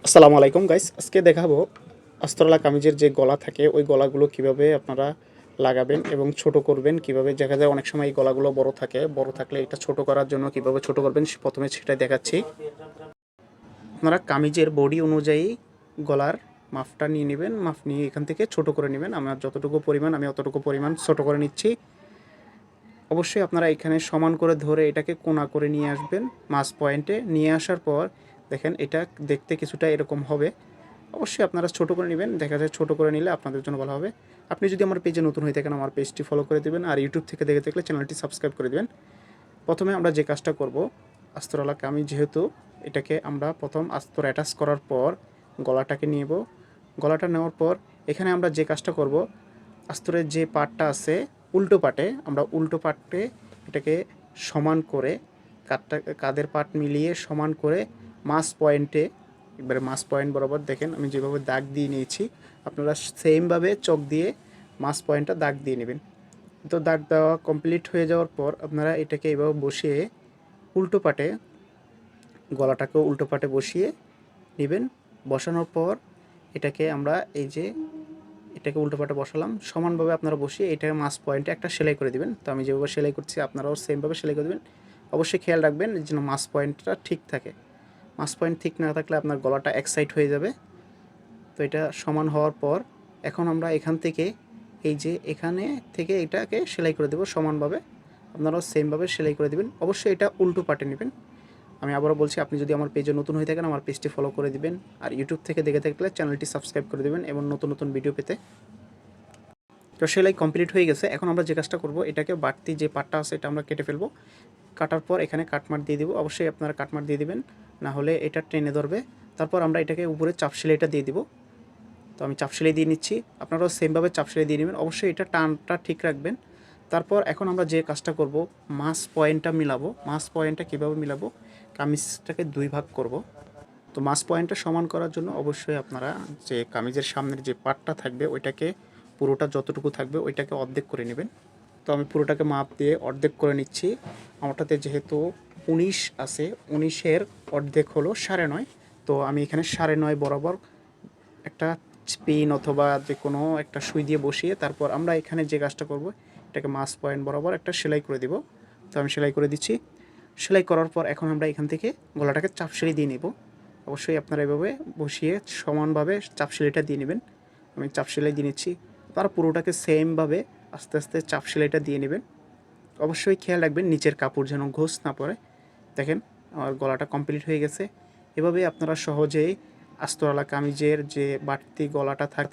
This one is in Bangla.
আসসালামু আলাইকুম গাইস, আজকে দেখাবো আস্তরওয়ালা কামিজের যে গলা থাকে ওই গলাগুলো কিভাবে আপনারা লাগাবেন এবং ছোট করবেন। কিভাবে দেখা যায় অনেক সময় এই গলাগুলো বড় থাকে, বড় থাকলে এটা ছোট করার জন্য কিভাবে ছোট করবেন প্রথমে সেটাই দেখাচ্ছি। আপনারা কামিজের বডি অনুযায়ী গলার মাপটা নিয়ে নেবেন, মাপ নিয়ে এখান থেকে ছোট করে নেবেন। আমার যতটুকু পরিমাণ আমি অতটুকু পরিমাণ ছোট করে নিচ্ছি। অবশ্যই আপনারা এখানে সমান করে ধরে এটাকে কোণা করে নিয়ে আসবেন। মাছ পয়েন্টে নিয়ে আসার পর দেখেন এটা দেখতে কিছুটা এরকম হবে। অবশ্যই আপনারা ছোট করে নেবেন, দেখা যায় ছোট করে নিলে আপনাদের জন্য ভালো হবে। আপনি যদি আমার পেজে নতুন হয়ে থাকেন আমার পেজটি ফলো করে দেবেন, আর ইউটিউব থেকে দেখে থাকলে চ্যানেলটি সাবস্ক্রাইব করে দেবেন। প্রথমে আমরা যে কাজটা করব, আস্তরওয়ালা কামিজ যেহেতু এটাকে আমরা প্রথম আস্তর অ্যাটাচ করার পর গলাটাকে নেব। গলাটা নেওয়ার পর এখানে আমরা যে কাজটা করব, আস্তরের যে পাটটা আছে উল্টো পাটে আমরা উল্টো পাটে এটাকে সমান করে কাঁধের পাট মিলিয়ে সমান করে মাছ পয়েন্টে একবারে মাছ পয়েন্ট বরাবর দেখেন আমি যেভাবে দাগ দিয়ে নিয়েছি, আপনারা সেমভাবে চক দিয়ে মাছ পয়েন্টটা দাগ দিয়ে নেবেন। তো দাগ দেওয়া কমপ্লিট হয়ে যাওয়ার পর আপনারা এটাকে এভাবে বসিয়ে উল্টো পাটে গলাটাকেও উল্টো পাটে বসিয়ে নেবেন। বসানোর পর এটাকে আমরা এই যে এটাকে উল্টো পাটে বসালাম, সমানভাবে আপনারা বসিয়ে এটাকে মাছ পয়েন্টে একটা সেলাই করে দিবেন। তো আমি যেভাবে সেলাই করছি আপনারাও সেমভাবে সেলাই করে দেবেন। অবশ্যই খেয়াল রাখবেন যেন মাছ পয়েন্টটা ঠিক থাকে। মাছ পয়েন্ট ঠিক না থাকলে আপনার গলাটা এক সাইড হয়ে যাবে। তো এটা সমান হওয়ার পর এখন আমরা এখান থেকে এই যে এখানে থেকে এটাকে সেলাই করে দেব সমানভাবে। আপনারাও সেমভাবে সেলাই করে দেবেন। অবশ্যই এটা উল্টো পাটে নেবেন। আমি আবারও বলছি, আপনি যদি আমার পেজে নতুন হয়ে থাকেন আমার পেজটি ফলো করে দিবেন, আর ইউটিউব থেকে দেখে থাকলে চ্যানেলটি সাবস্ক্রাইব করে দেবেন এবং নতুন নতুন ভিডিও পেতে। তো সেলাই কমপ্লিট হয়ে গেছে। এখন আমরা যে কাজটা করব, এটাকে বাড়তি যে পাটটা আছে এটা আমরা কেটে ফেলবো। কাটার পর এখানে কাটমার দিয়ে দিব। অবশ্যই আপনারা কাটমার দিয়ে দিবেন, না হলে এটা টেনে ধরবে। তারপর আমরা এটাকে উপরে চাপ সেলাইটা দিয়ে দিব। তো আমি চাপ সেলাই দিয়ে নিচ্ছি, আপনারাও সেমভাবে চাপ সেলাই দিয়ে নেবেন। অবশ্যই এটা টানটা ঠিক রাখবেন। তারপর এখন আমরা যে কাজটা করব, মাছ পয়েন্টটা মিলাবো। মাছ পয়েন্টটা কীভাবে মিলাবো, কামিজটাকে দুই ভাগ করব। তো মাছ পয়েন্টটা সমান করার জন্য অবশ্যই আপনারা যে কামিজের সামনের যে পাটটা থাকবে ওইটাকে পুরোটা যতটুকু থাকবে ওইটাকে অর্ধেক করে নেবেন। তো আমি পুরোটাকে মাপ দিয়ে অর্ধেক করে নিচ্ছি। আমারটাতে যেহেতু 19 আছে, 19-এর অর্ধেক হলো 9.5। তো আমি এখানে 9.5 বরাবর একটা পিন অথবা যে কোনো একটা সুই দিয়ে বসিয়ে তারপর আমরা এখানে যে কাজটা করব, এটাকে মাছ পয়েন্ট বরাবর একটা সেলাই করে দিব। তো আমি সেলাই করে দিচ্ছি। সেলাই করার পর এখন আমরা এখান থেকে গলাটাকে চাপ সেলাই দিয়ে নেব। অবশ্যই আপনারা এভাবে বসিয়ে সমানভাবে চাপ সেলাইটা দিয়ে নেবেন। আমি চাপ সেলাই দিয়ে নিচ্ছি। তারা পুরোটাকে সেমভাবে আস্তে আস্তে চাপ সেলাইটা দিয়ে নেবেন। অবশ্যই খেয়াল রাখবেন নিচের কাপড় যেন ঘোষ না পড়ে। দেখেন আমার গলাটা কমপ্লিট হয়ে গেছে। এভাবে আপনারা সহজেই আস্তরওয়ালা কামিজের যে বাড়তি গলাটা থাকে